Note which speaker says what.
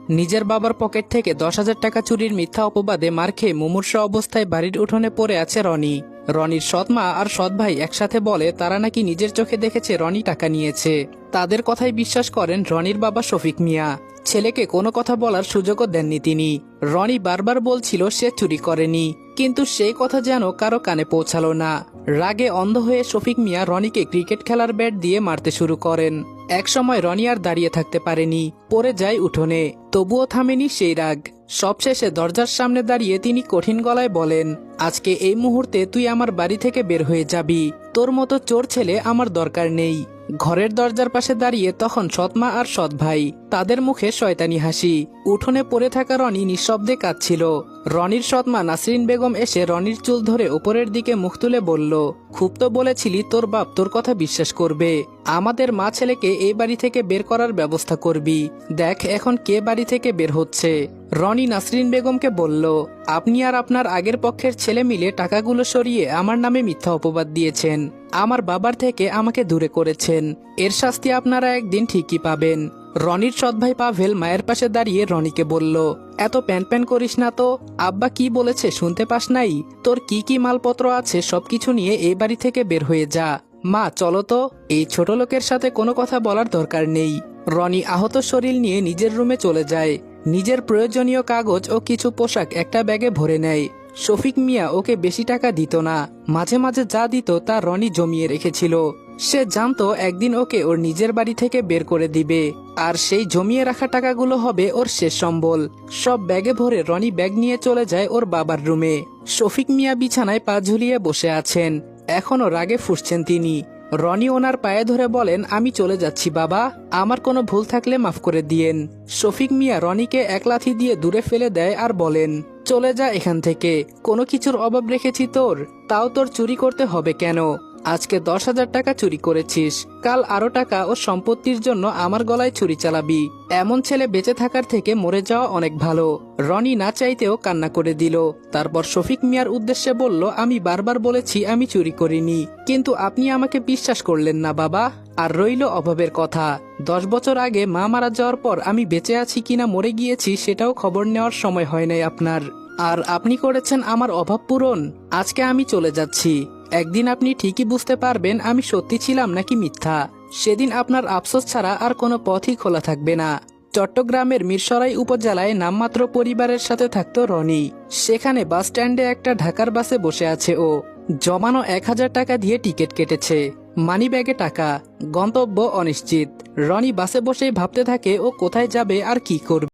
Speaker 1: নিজের বাবার পকেট থেকে 10,000 টাকা চুরির মিথ্যা অপবাদে মার খেয়ে মুমূর্ষ অবস্থায় বাড়ির উঠোনে পড়ে আছে রনি। রনির সৎ মা আর সৎ ভাই একসাথে বলে তারা নাকি নিজের চোখে দেখেছে রনি টাকা নিয়েছে। তাদের কথাই বিশ্বাস করেন রনির বাবা শফিক মিয়া। ছেলেকে কোনো কথা বলার সুযোগও দেননি তিনি। রনি বারবার বলছিল সে চুরি করেনি, কিন্তু সেই কথা যেন কারো কানে পৌঁছালো না। রাগে অন্ধ হয়ে শফিক মিয়া রনিকে ক্রিকেট খেলার ব্যাট দিয়ে মারতে শুরু করেন। একসময় রনি আর দাঁড়িয়ে থাকতে পারেনি, পড়ে যায় উঠোনে। তবুও থামেনি সেই রাগ। সবশেষে দরজার সামনে দাঁড়িয়ে তিনি কঠিন গলায় বলেন, আজকে এই মুহূর্তে তুই আমার বাড়ি থেকে বের হয়ে যাবি। তোর মতো চোর ছেলে আমার দরকার নেই। ঘরের দরজার পাশে দাঁড়িয়ে তখন সৎমা আর সৎ ভাই, তাদের মুখে শয়তানি হাসি। উঠোনে পড়ে থাকা রনি নিঃশব্দে কাঁদছিল। রনির সৎমা নাসরিন বেগম এসে রনির চুল ধরে উপরের দিকে মুখ তুলে বলল, খুব তো বলেছিলি তোর বাপ তোর কথা বিশ্বাস করবে। আমাদের মা ছেলেকে এই বাড়ি থেকে বের করার ব্যবস্থা করবি। দেখ এখন কে বাড়ি থেকে বের হচ্ছে। রনি নাসরিন বেগমকে বলল, আপনি আর আপনার আগের পক্ষের ছেলে মিলে টাকাগুলো সরিয়ে আমার নামে মিথ্যা অপবাদ দিয়েছেন। আমার বাবার থেকে আমাকে দূরে করেছেন। এর শাস্তি আপনারা একদিন ঠিকই পাবেন। রনির সৎ ভাই পাভেল মায়ের পাশে দাঁড়িয়ে রনিকে বলল, এত প্যান প্যান করিস না তো। আব্বা কি বলেছে শুনতে পাস নাই? তোর কি কি মালপত্র আছে সবকিছু নিয়ে এই বাড়ি থেকে বের হয়ে যা। মা চলো তো, এই ছোট লোকের সাথে কোনো কথা বলার দরকার নেই। রনি আহত শরীর নিয়ে নিজের রুমে চলে যায়। নিজের প্রয়োজনীয় কাগজ ও কিছু পোশাক একটা ব্যাগে ভরে নেয়। শফিক মিয়া ওকে বেশি টাকা দিত না, মাঝে মাঝে যা দিত তা রনি জমিয়ে রেখেছিল। সে জানতো একদিন ওকে ওর নিজের বাড়ি থেকে বের করে দিবে, আর সেই জমিয়ে রাখা টাকাগুলো হবে ওর শেষ সম্বল। সব ব্যাগে ভরে রনি ব্যাগ নিয়ে চলে যায় ওর বাবার রুমে। শফিক মিয়া বিছানায় পা ঝুলিয়ে বসে আছেন, এখনো রাগে ফুঁসছেন তিনি। রনি ওনার পায়ে ধরে বলেন, আমি চলে যাচ্ছি বাবা, আমার কোনো ভুল থাকলে মাফ করে দিয়েন। শফিক মিয়া রনিকে এক লাথি দিয়ে দূরে ফেলে দেয় আর বলেন, চলে যা এখান থেকে। কোনো কিছুর অভাব রেখেছি তোর? তাও তোর চুরি করতে হবে কেন? আজকে 10,000 টাকা চুরি করেছিস, কাল আরো টাকা ও সম্পত্তির জন্য আমার গলায় ছুরি চালাবি? এমন ছেলে বেঁচে থাকার থেকে মরে যাওয়া অনেক ভালো। রনি না চাইতেও কান্না করে দিল। তারপর শফিক মিয়ার উদ্দেশ্যে বলল, আমি বারবার বলেছি আমি চুরি করিনি, কিন্তু আপনি আমাকে বিশ্বাস করলেন না বাবা। আর রইল অভাবের কথা, 10 বছর আগে মা মারা যাওয়ার পর আমি বেঁচে আছি কিনা মরে গিয়েছি সেটাও খবর নেওয়ার সময় হয় নাই আপনার। আর আপনি করেছেন আমার অভাব পূরণ। আজকে আমি চলে যাচ্ছি, একদিন আপনি ঠিকই বুঝতে পারবেন আমি সত্যি ছিলাম নাকি মিথ্যা। সেদিন আপনার আফসোস ছাড়া আর কোনো পথই খোলা থাকবে না। চট্টগ্রামের মিরসরাই উপজেলায় নামমাত্র পরিবারের সাথে থাকতো রনি। সেখানে বাস স্ট্যান্ডে একটা ঢাকার বাসে বসে আছে ও। জমানো 1,000 টাকা দিয়ে টিকিট কেটেছে, মানি ব্যাগে টাকা, গন্তব্য অনিশ্চিত। রনি বাসে বসেই ভাবতে থাকে ও কোথায় যাবে আর কি করবে।